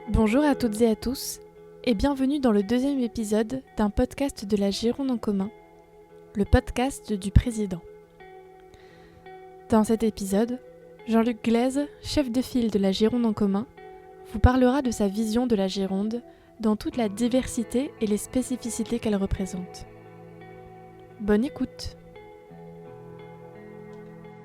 Bonjour à toutes et à tous, et bienvenue dans le deuxième épisode d'un podcast de la Gironde en commun, le podcast du président. Dans cet épisode, Jean-Luc Glaise, chef de file de la Gironde en commun, vous parlera de sa vision de la Gironde dans toute la diversité et les spécificités qu'elle représente. Bonne écoute.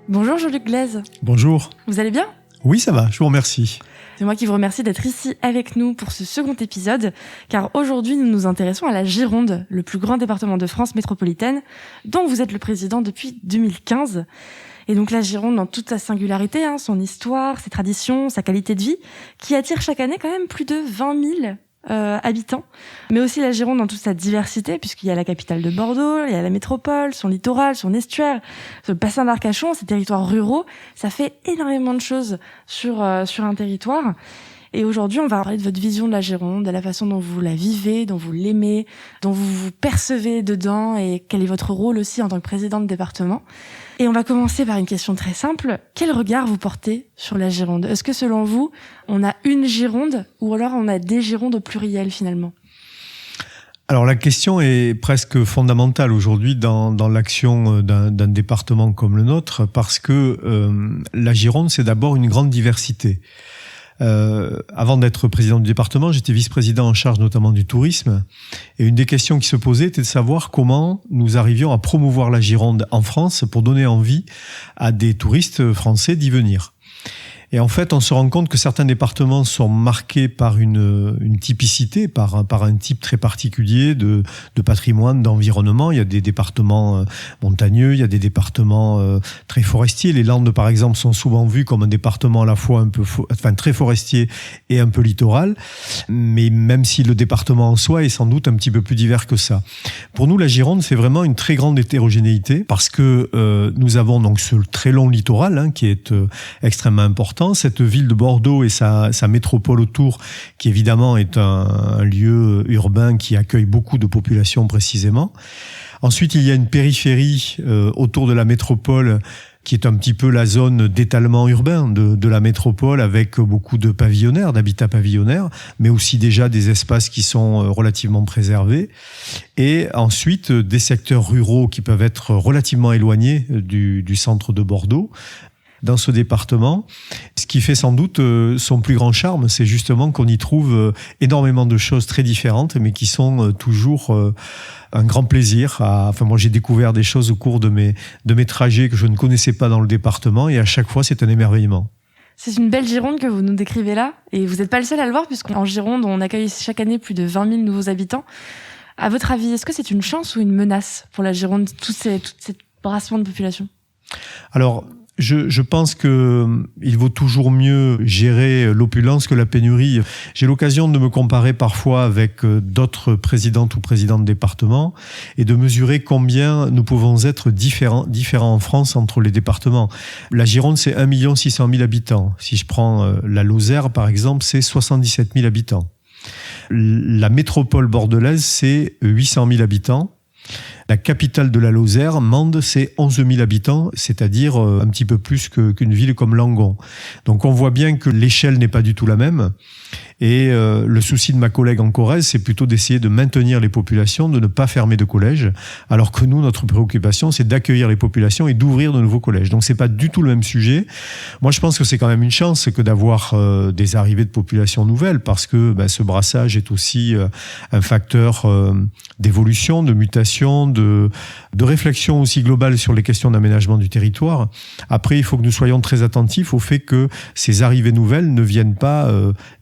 Bonjour Jean-Luc Glaise. Bonjour. Vous allez bien ? Oui, ça va, je vous remercie. C'est moi qui vous remercie d'être ici avec nous pour ce second épisode, car aujourd'hui nous nous intéressons à la Gironde, le plus grand département de France métropolitaine, dont vous êtes le président depuis 2015. Et donc la Gironde dans toute sa singularité, son histoire, ses traditions, sa qualité de vie, qui attire chaque année quand même plus de 20 000 habitants, mais aussi la Gironde dans toute sa diversité, puisqu'il y a la capitale de Bordeaux, il y a la métropole, son littoral, son estuaire, le bassin d'Arcachon, ces territoires ruraux, ça fait énormément de choses sur un territoire. Et aujourd'hui, on va parler de votre vision de la Gironde, de la façon dont vous la vivez, dont vous l'aimez, dont vous vous percevez dedans et quel est votre rôle aussi en tant que président de département. Et on va commencer par une question très simple. Quel regard vous portez sur la Gironde ? Est-ce que selon vous, on a une Gironde ou alors on a des Girondes au pluriel finalement ? Alors la question est presque fondamentale aujourd'hui dans l'action d'un département comme le nôtre parce que la Gironde, c'est d'abord une grande diversité. Avant d'être président du département, j'étais vice-président en charge notamment du tourisme. Et une des questions qui se posaient était de savoir comment nous arrivions à promouvoir la Gironde en France pour donner envie à des touristes français d'y venir. Et en fait, on se rend compte que certains départements sont marqués par une typicité, par un type très particulier de patrimoine, d'environnement. Il y a des départements montagneux, il y a des départements très forestiers. Les Landes, par exemple, sont souvent vus comme un département à la fois très forestier et un peu littoral. Mais même si le département en soi est sans doute un petit peu plus divers que ça. Pour nous, la Gironde, c'est vraiment une très grande hétérogénéité parce que nous avons donc ce très long littoral qui est extrêmement important. Cette ville de Bordeaux et sa métropole autour, qui évidemment est un lieu urbain qui accueille beaucoup de populations précisément. Ensuite, il y a une périphérie autour de la métropole qui est un petit peu la zone d'étalement urbain de la métropole avec beaucoup de pavillonnaires, d'habitats pavillonnaires, mais aussi déjà des espaces qui sont relativement préservés. Et ensuite, des secteurs ruraux qui peuvent être relativement éloignés du centre de Bordeaux. Dans ce département, ce qui fait sans doute son plus grand charme, c'est justement qu'on y trouve énormément de choses très différentes, mais qui sont toujours un grand plaisir. Moi, j'ai découvert des choses au cours de mes trajets que je ne connaissais pas dans le département, et à chaque fois, c'est un émerveillement. C'est une belle Gironde que vous nous décrivez là, et vous n'êtes pas le seul à le voir, puisqu'en Gironde, on accueille chaque année plus de 20 000 nouveaux habitants. À votre avis, est-ce que c'est une chance ou une menace pour la Gironde, tout cet brassement de population ? Alors, je pense qu'il vaut toujours mieux gérer l'opulence que la pénurie. J'ai l'occasion de me comparer parfois avec d'autres présidentes ou présidents de départements et de mesurer combien nous pouvons être différents en France entre les départements. La Gironde, c'est 1 600 000 habitants. Si je prends la Lozère, par exemple, c'est 77 000 habitants. La métropole bordelaise, c'est 800 000 habitants. La capitale de la Lozère, Mende, c'est 11 000 habitants, c'est-à-dire un petit peu plus qu'une ville comme Langon. Donc on voit bien que l'échelle n'est pas du tout la même. Et le souci de ma collègue en Corrèze, c'est plutôt d'essayer de maintenir les populations, de ne pas fermer de collèges, alors que nous, notre préoccupation, c'est d'accueillir les populations et d'ouvrir de nouveaux collèges. Donc c'est pas du tout le même sujet. Moi, je pense que c'est quand même une chance que d'avoir des arrivées de populations nouvelles, parce que ce brassage est aussi un facteur d'évolution, de mutation, de réflexion aussi globale sur les questions d'aménagement du territoire. Après, il faut que nous soyons très attentifs au fait que ces arrivées nouvelles ne viennent pas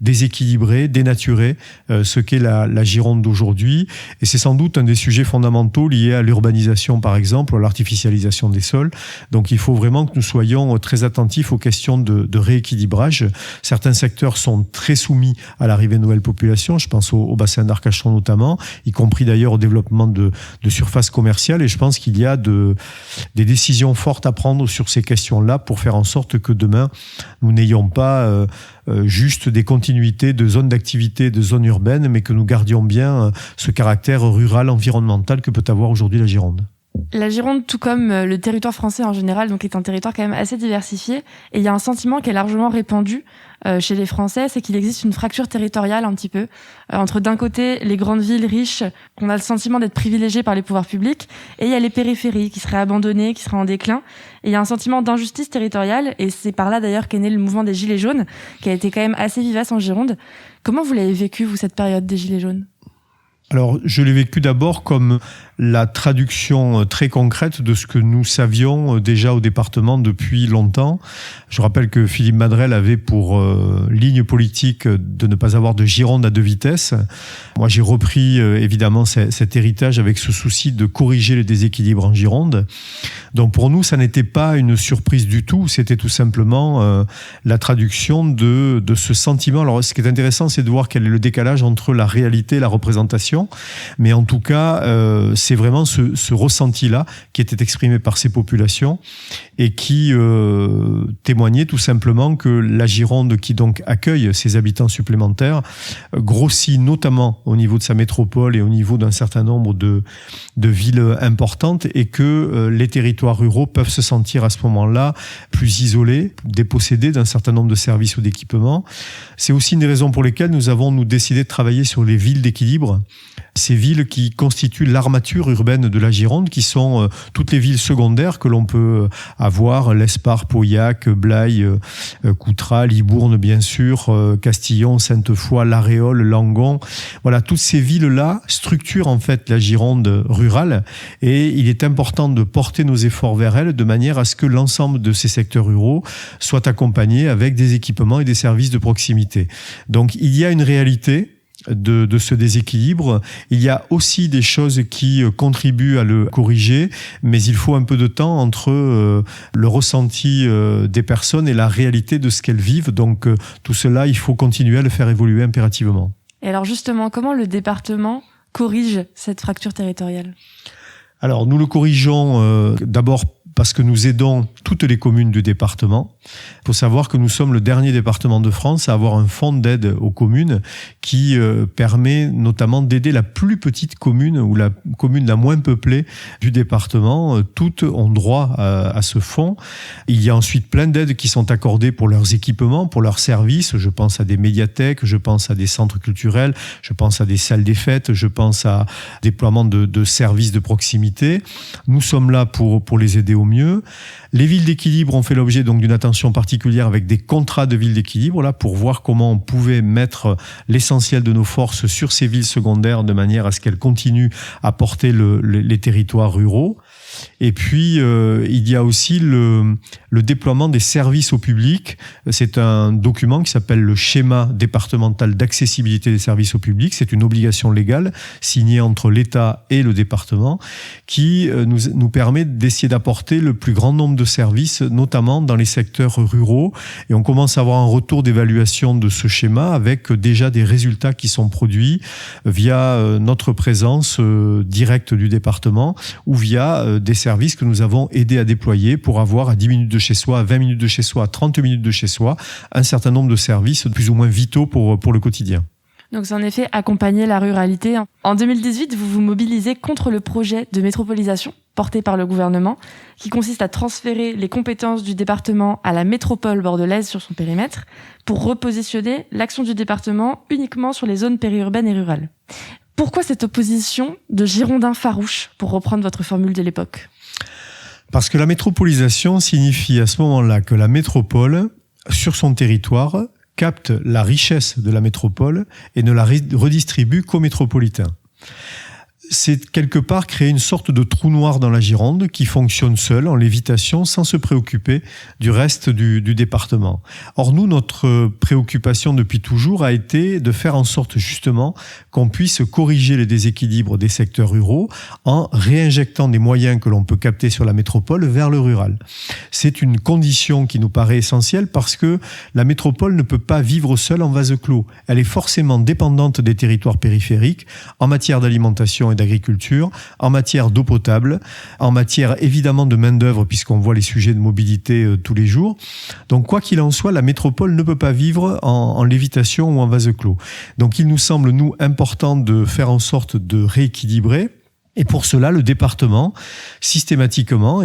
déséquilibrer, dénaturer ce qu'est la Gironde d'aujourd'hui. Et c'est sans doute un des sujets fondamentaux liés à l'urbanisation, par exemple, à l'artificialisation des sols. Donc il faut vraiment que nous soyons très attentifs aux questions de rééquilibrage. Certains secteurs sont très soumis à l'arrivée de nouvelles populations. Je pense au bassin d'Arcachon notamment, y compris d'ailleurs au développement de surfaces commerciales. Et je pense qu'il y a des décisions fortes à prendre sur ces questions-là pour faire en sorte que demain, nous n'ayons pas juste des continuités de zones d'activité, de zones urbaines, mais que nous gardions bien ce caractère rural, environnemental que peut avoir aujourd'hui la Gironde. La Gironde, tout comme le territoire français en général, donc est un territoire quand même assez diversifié. Et il y a un sentiment qui est largement répandu chez les Français, c'est qu'il existe une fracture territoriale un petit peu entre d'un côté les grandes villes riches, qu'on a le sentiment d'être privilégiées par les pouvoirs publics, et il y a les périphéries qui seraient abandonnées, qui seraient en déclin. Et il y a un sentiment d'injustice territoriale, et c'est par là d'ailleurs qu'est né le mouvement des Gilets jaunes, qui a été quand même assez vivace en Gironde. Comment vous l'avez vécu, vous, cette période des Gilets jaunes ? Alors, je l'ai vécu d'abord comme la traduction très concrète de ce que nous savions déjà au département depuis longtemps. Je rappelle que Philippe Madrelle avait pour ligne politique de ne pas avoir de Gironde à deux vitesses. Moi, j'ai repris évidemment cet héritage avec ce souci de corriger les déséquilibres en Gironde. Donc pour nous, ça n'était pas une surprise du tout, c'était tout simplement la traduction de ce sentiment. Alors ce qui est intéressant, c'est de voir quel est le décalage entre la réalité et la représentation. Mais en tout cas, c'est vraiment ce ressenti-là qui était exprimé par ces populations et qui témoignait tout simplement que la Gironde, qui donc accueille ces habitants supplémentaires, grossit notamment au niveau de sa métropole et au niveau d'un certain nombre de villes importantes, et que les territoires ruraux peuvent se sentir à ce moment-là plus isolés, dépossédés d'un certain nombre de services ou d'équipements. C'est aussi une des raisons pour lesquelles nous avons décidé de travailler sur les villes d'équilibre. Ces villes qui constituent l'armature urbaine de la Gironde, qui sont toutes les villes secondaires que l'on peut avoir, l'Espar, Pauillac, Blaye, Coutras, Libourne bien sûr, Castillon, Sainte-Foy, La Réole, Langon. Voilà, toutes ces villes-là structurent en fait la Gironde rurale, et il est important de porter nos efforts vers elles de manière à ce que l'ensemble de ces secteurs ruraux soient accompagnés avec des équipements et des services de proximité. Donc il y a une réalité de ce déséquilibre. Il y a aussi des choses qui contribuent à le corriger, mais il faut un peu de temps entre le ressenti des personnes et la réalité de ce qu'elles vivent. Donc tout cela, il faut continuer à le faire évoluer impérativement. Et alors justement, comment le département corrige cette fracture territoriale ? Alors nous le corrigeons d'abord parce que nous aidons toutes les communes du département. Il faut savoir que nous sommes le dernier département de France à avoir un fonds d'aide aux communes qui permet notamment d'aider la plus petite commune ou la commune la moins peuplée du département. Toutes ont droit à ce fonds. Il y a ensuite plein d'aides qui sont accordées pour leurs équipements, pour leurs services. Je pense à des médiathèques, je pense à des centres culturels, je pense à des salles des fêtes, je pense à déploiement de services de proximité. Nous sommes là pour les aider au mieux. Les villes d'équilibre ont fait l'objet donc d'une attention particulière avec des contrats de villes d'équilibre là pour voir comment on pouvait mettre l'essentiel de nos forces sur ces villes secondaires de manière à ce qu'elles continuent à porter les territoires ruraux. Et puis, il y a aussi le déploiement des services au public. C'est un document qui s'appelle le schéma départemental d'accessibilité des services au public. C'est une obligation légale signée entre l'État et le département qui nous permet d'essayer d'apporter le plus grand nombre de services, notamment dans les secteurs ruraux. Et on commence à avoir un retour d'évaluation de ce schéma avec déjà des résultats qui sont produits via notre présence directe du département ou via des services que nous avons aidé à déployer pour avoir à 10 minutes de chez soi, à 20 minutes de chez soi, à 30 minutes de chez soi, un certain nombre de services plus ou moins vitaux pour le quotidien. Donc c'est en effet accompagner la ruralité. En 2018, vous vous mobilisez contre le projet de métropolisation porté par le gouvernement, qui consiste à transférer les compétences du département à la métropole bordelaise sur son périmètre, pour repositionner l'action du département uniquement sur les zones périurbaines et rurales. Pourquoi cette opposition de Girondins farouches, pour reprendre votre formule de l'époque ? Parce que la métropolisation signifie à ce moment-là que la métropole, sur son territoire, capte la richesse de la métropole et ne la redistribue qu'aux métropolitains. C'est quelque part créer une sorte de trou noir dans la Gironde qui fonctionne seul en lévitation sans se préoccuper du reste du département. Or nous, notre préoccupation depuis toujours a été de faire en sorte justement qu'on puisse corriger les déséquilibres des secteurs ruraux en réinjectant des moyens que l'on peut capter sur la métropole vers le rural. C'est une condition qui nous paraît essentielle parce que la métropole ne peut pas vivre seule en vase clos. Elle est forcément dépendante des territoires périphériques en matière d'alimentation et d'agriculture, en matière d'eau potable, en matière évidemment de main-d'œuvre, puisqu'on voit les sujets de mobilité tous les jours. Donc, quoi qu'il en soit, la métropole ne peut pas vivre en lévitation ou en vase clos. Donc, il nous semble, nous, important de faire en sorte de rééquilibrer Et pour cela, le département, systématiquement,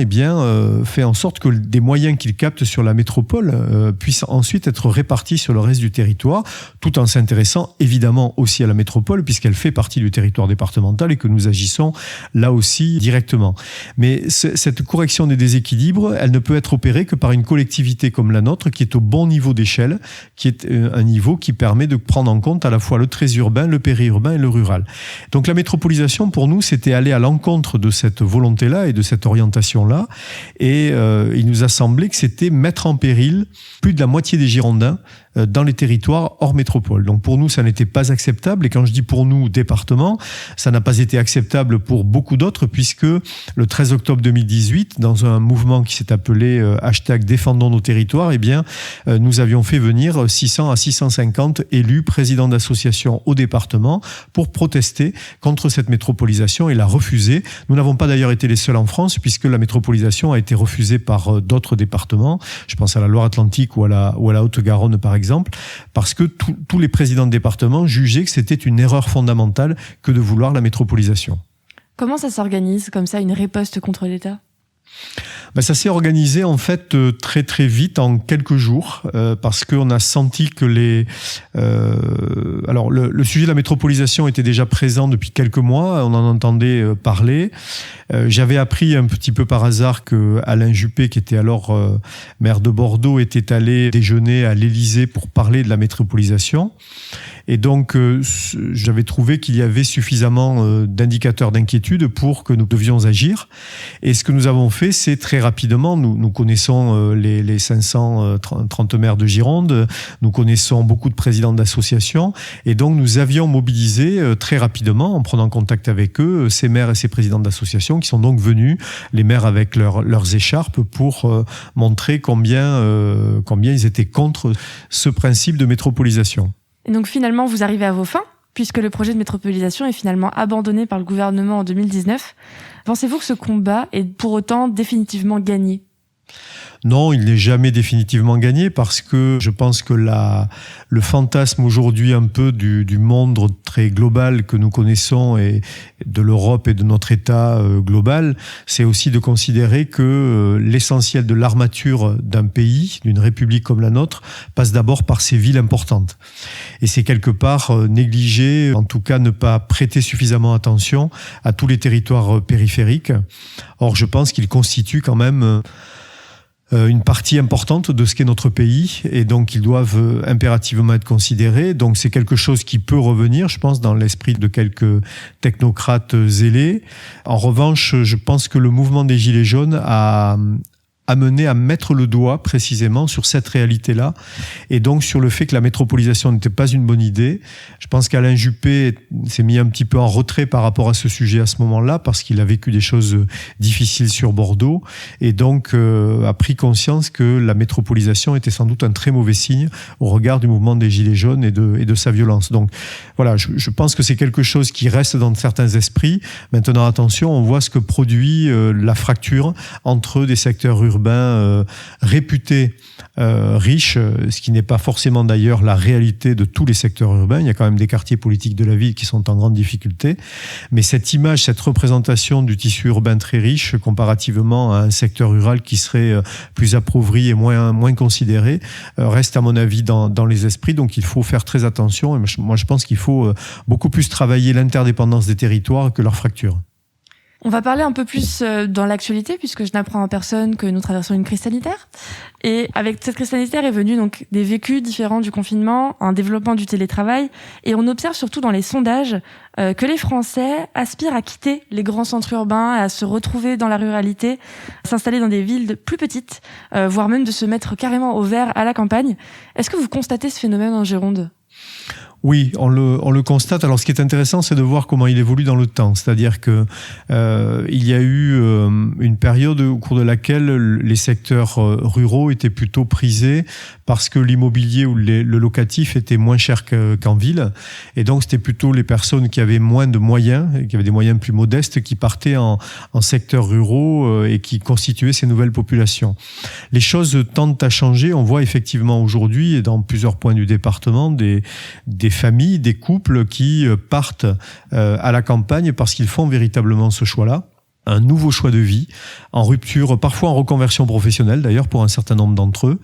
fait en sorte que des moyens qu'il capte sur la métropole puissent ensuite être répartis sur le reste du territoire, tout en s'intéressant évidemment aussi à la métropole, puisqu'elle fait partie du territoire départemental et que nous agissons là aussi directement. Mais cette correction des déséquilibres, elle ne peut être opérée que par une collectivité comme la nôtre, qui est au bon niveau d'échelle, qui est un niveau qui permet de prendre en compte à la fois le très urbain, le périurbain et le rural. Donc la métropolisation, pour nous, c'était aller à l'encontre de cette volonté-là et de cette orientation-là. Et il nous a semblé que c'était mettre en péril plus de la moitié des Girondins dans les territoires hors métropole. Donc pour nous, ça n'était pas acceptable. Et quand je dis pour nous, département, ça n'a pas été acceptable pour beaucoup d'autres, puisque le 13 octobre 2018, dans un mouvement qui s'est appelé #Défendons nos territoires, nous avions fait venir 600 à 650 élus, présidents d'associations au département, pour protester contre cette métropolisation et la refuser. Nous n'avons pas d'ailleurs été les seuls en France, puisque la métropolisation a été refusée par d'autres départements. Je pense à la Loire-Atlantique ou à la Haute-Garonne, par exemple, parce que tous les présidents de département jugeaient que c'était une erreur fondamentale que de vouloir la métropolisation. Comment ça s'organise, comme ça, une riposte contre l'État ? Ça s'est organisé en fait très très vite, en quelques jours, parce qu'on a senti que le sujet de la métropolisation était déjà présent depuis quelques mois, on en entendait parler. J'avais appris un petit peu par hasard que Alain Juppé, qui était alors maire de Bordeaux, était allé déjeuner à l'Élysée pour parler de la métropolisation. Et donc, j'avais trouvé qu'il y avait suffisamment d'indicateurs d'inquiétude pour que nous devions agir. Et ce que nous avons fait, c'est très rapidement, nous connaissons les 530 maires de Gironde, nous connaissons beaucoup de présidents d'associations, et donc nous avions mobilisé très rapidement, en prenant contact avec eux, ces maires et ces présidents d'associations, qui sont donc venus, les maires avec leurs écharpes, pour montrer combien ils étaient contre ce principe de métropolisation. Et donc finalement, vous arrivez à vos fins, puisque le projet de métropolisation est finalement abandonné par le gouvernement en 2019. Pensez-vous que ce combat est pour autant définitivement gagné ? Non, il n'est jamais définitivement gagné, parce que je pense que le fantasme aujourd'hui un peu du monde très global que nous connaissons, et de l'Europe et de notre État global, c'est aussi de considérer que l'essentiel de l'armature d'un pays, d'une république comme la nôtre, passe d'abord par ses villes importantes. Et c'est quelque part négliger, en tout cas ne pas prêter suffisamment attention à tous les territoires périphériques. Or, je pense qu'ils constituent quand même une partie importante de ce qu'est notre pays, et donc ils doivent impérativement être considérés. Donc c'est quelque chose qui peut revenir, je pense, dans l'esprit de quelques technocrates zélés. En revanche, je pense que le mouvement des Gilets jaunes a amené à mettre le doigt précisément sur cette réalité-là, et donc sur le fait que la métropolisation n'était pas une bonne idée. Je pense qu'Alain Juppé s'est mis un petit peu en retrait par rapport à ce sujet à ce moment-là, parce qu'il a vécu des choses difficiles sur Bordeaux, et donc a pris conscience que la métropolisation était sans doute un très mauvais signe au regard du mouvement des Gilets jaunes et de sa violence. Donc voilà, je pense que c'est quelque chose qui reste dans certains esprits. Maintenant, attention, on voit ce que produit la fracture entre des secteurs urbains réputés riches, ce qui n'est pas forcément d'ailleurs la réalité de tous les secteurs urbains. Il y a quand même des quartiers politiques de la ville qui sont en grande difficulté. Mais cette image, cette représentation du tissu urbain très riche comparativement à un secteur rural qui serait plus appauvri et moins considéré, reste à mon avis dans les esprits. Donc il faut faire très attention. Et moi je pense qu'il faut beaucoup plus travailler l'interdépendance des territoires que leur fracture. On va parler un peu plus dans l'actualité, puisque je n'apprends à personne que nous traversons une crise sanitaire. Et avec cette crise sanitaire est venu donc des vécus différents du confinement, un développement du télétravail, et on observe surtout dans les sondages que les Français aspirent à quitter les grands centres urbains, à se retrouver dans la ruralité, s'installer dans des villes plus petites, voire même de se mettre carrément au vert à la campagne. Est-ce que vous constatez ce phénomène en Gironde ? Oui, on le constate. Alors, ce qui est intéressant, c'est de voir comment il évolue dans le temps. C'est-à-dire que il y a eu une période au cours de laquelle les secteurs ruraux étaient plutôt prisés parce que l'immobilier ou le locatif était moins cher qu'en ville. Et donc, c'était plutôt les personnes qui avaient moins de moyens, qui avaient des moyens plus modestes, qui partaient en secteurs ruraux et qui constituaient ces nouvelles populations. Les choses tendent à changer. On voit effectivement aujourd'hui, et dans plusieurs points du département, des des familles, des couples qui partent à la campagne parce qu'ils font véritablement ce choix-là. Un nouveau choix de vie, en rupture, parfois en reconversion professionnelle d'ailleurs pour un certain nombre d'entre eux,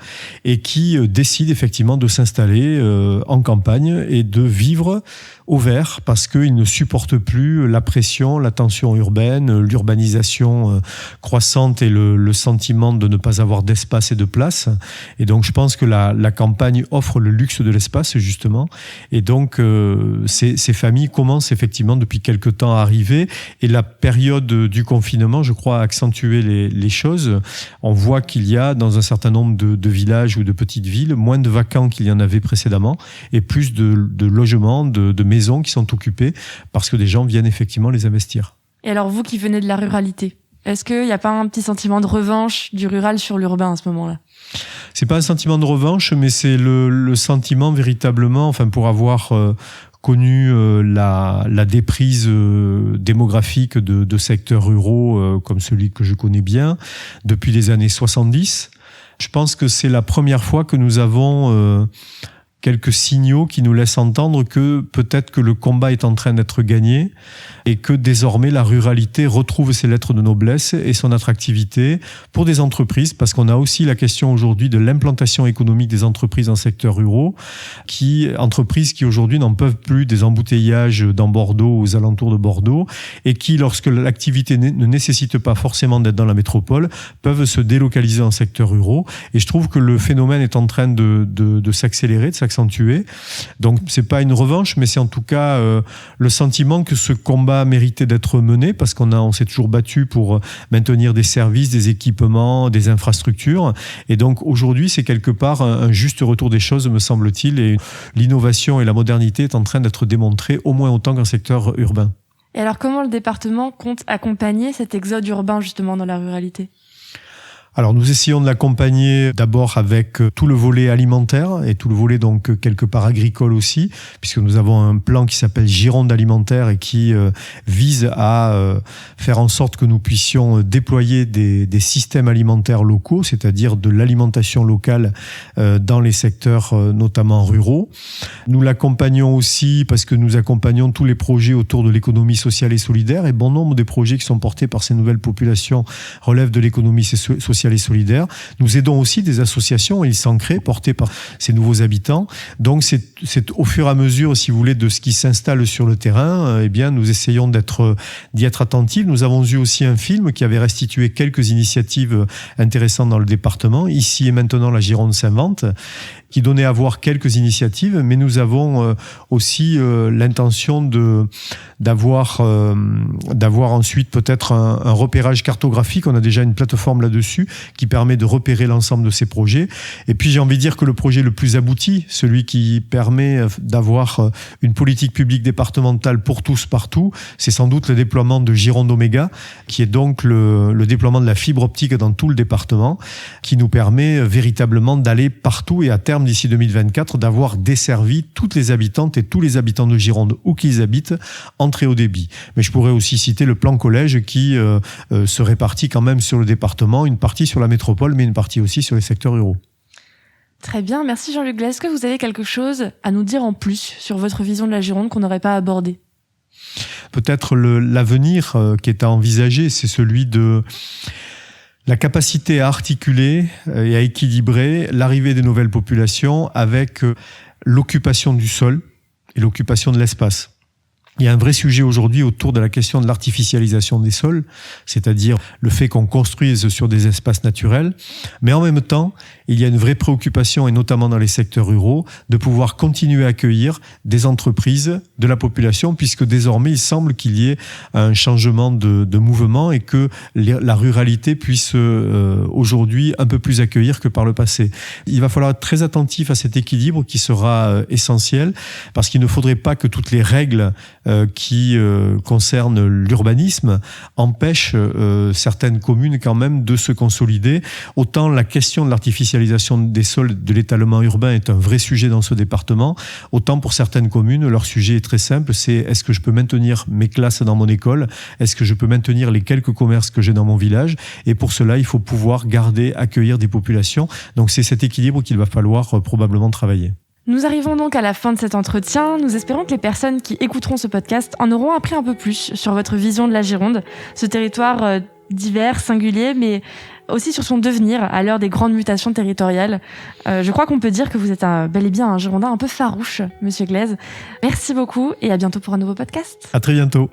et qui décident effectivement de s'installer en campagne et de vivre au vert parce qu'ils ne supportent plus la pression, la tension urbaine, l'urbanisation croissante et le sentiment de ne pas avoir d'espace et de place. Et donc je pense que la campagne offre le luxe de l'espace justement. Et donc ces familles commencent effectivement depuis quelque temps à arriver, et la période du confinement, je crois, a accentué les choses. On voit qu'il y a dans un certain nombre de villages ou de petites villes moins de vacants qu'il y en avait précédemment, et plus de logements, de maisons qui sont occupées parce que des gens viennent effectivement les investir. Et alors vous qui venez de la ruralité, est-ce qu'il n'y a pas un petit sentiment de revanche du rural sur l'urbain à ce moment-là ? C'est pas un sentiment de revanche, mais c'est le sentiment véritablement, enfin pour avoir connu la déprise démographique de secteurs ruraux comme celui que je connais bien depuis les années 70. Je pense que c'est la première fois que nous avons quelques signaux qui nous laissent entendre que peut-être que le combat est en train d'être gagné et que désormais la ruralité retrouve ses lettres de noblesse et son attractivité pour des entreprises, parce qu'on a aussi la question aujourd'hui de l'implantation économique des entreprises en secteurs ruraux, entreprises qui aujourd'hui n'en peuvent plus des embouteillages dans Bordeaux, aux alentours de Bordeaux, et qui, lorsque l'activité ne nécessite pas forcément d'être dans la métropole, peuvent se délocaliser en secteurs ruraux. Et je trouve que le phénomène est en train de s'accélérer, de s'accentuer. Donc c'est pas une revanche, mais c'est en tout cas le sentiment que ce combat méritait d'être mené, parce qu'on s'est toujours battu pour maintenir des services, des équipements, des infrastructures. Et donc aujourd'hui, c'est quelque part un juste retour des choses, me semble-t-il, et l'innovation et la modernité est en train d'être démontrées au moins autant qu'en secteur urbain. Et alors comment le département compte accompagner cet exode urbain justement dans la ruralité ? Alors nous essayons de l'accompagner d'abord avec tout le volet alimentaire et tout le volet donc quelque part agricole aussi, puisque nous avons un plan qui s'appelle Gironde alimentaire et qui vise à faire en sorte que nous puissions déployer des systèmes alimentaires locaux, c'est-à-dire de l'alimentation locale dans les secteurs notamment ruraux. Nous l'accompagnons aussi parce que nous accompagnons tous les projets autour de l'économie sociale et solidaire, et bon nombre des projets qui sont portés par ces nouvelles populations relèvent de l'économie sociale et solidaire. Nous aidons aussi des associations, et ils s'en créent, portées par ces nouveaux habitants. Donc c'est au fur et à mesure, si vous voulez, de ce qui s'installe sur le terrain, eh bien nous essayons d'y être attentifs. Nous avons eu aussi un film qui avait restitué quelques initiatives intéressantes dans le département. Ici et maintenant, la Gironde s'invente, qui donnait à voir quelques initiatives, mais nous avons aussi l'intention d'avoir ensuite peut-être un repérage cartographique. On a déjà une plateforme là-dessus qui permet de repérer l'ensemble de ces projets. Et puis j'ai envie de dire que le projet le plus abouti, celui qui permet d'avoir une politique publique départementale pour tous partout, c'est sans doute le déploiement de Gironde Oméga, qui est donc le déploiement de la fibre optique dans tout le département, qui nous permet véritablement d'aller partout et à terme d'ici 2024 d'avoir desservi toutes les habitantes et tous les habitants de Gironde où qu'ils habitent en très haut débit. Mais je pourrais aussi citer le plan collège qui se répartit quand même sur le département, une partie sur la métropole, mais une partie aussi sur les secteurs ruraux. Très bien, merci Jean-Luc Glay. Est-ce que vous avez quelque chose à nous dire en plus sur votre vision de la Gironde qu'on n'aurait pas abordé ? Peut-être l'avenir qui est à envisager, c'est celui de la capacité à articuler et à équilibrer l'arrivée des nouvelles populations avec l'occupation du sol et l'occupation de l'espace. Il y a un vrai sujet aujourd'hui autour de la question de l'artificialisation des sols, c'est-à-dire le fait qu'on construise sur des espaces naturels, mais en même temps, il y a une vraie préoccupation, et notamment dans les secteurs ruraux, de pouvoir continuer à accueillir des entreprises de la population, puisque désormais, il semble qu'il y ait un changement de mouvement et que la ruralité puisse aujourd'hui un peu plus accueillir que par le passé. Il va falloir être très attentif à cet équilibre qui sera essentiel, parce qu'il ne faudrait pas que toutes les règles qui concernent l'urbanisme empêchent certaines communes quand même de se consolider. Autant la question de l'artificialisation des sols, de l'étalement urbain est un vrai sujet dans ce département, autant pour certaines communes, leur sujet est très simple, c'est est-ce que je peux maintenir mes classes dans mon école ? Est-ce que je peux maintenir les quelques commerces que j'ai dans mon village ? Et pour cela, il faut pouvoir accueillir des populations. Donc c'est cet équilibre qu'il va falloir probablement travailler. Nous arrivons donc à la fin de cet entretien. Nous espérons que les personnes qui écouteront ce podcast en auront appris un peu plus sur votre vision de la Gironde, ce territoire divers, singulier, mais aussi sur son devenir à l'heure des grandes mutations territoriales. Je crois qu'on peut dire que vous êtes bel et bien un Girondin un peu farouche, Monsieur Glaise. Merci beaucoup et à bientôt pour un nouveau podcast. À très bientôt.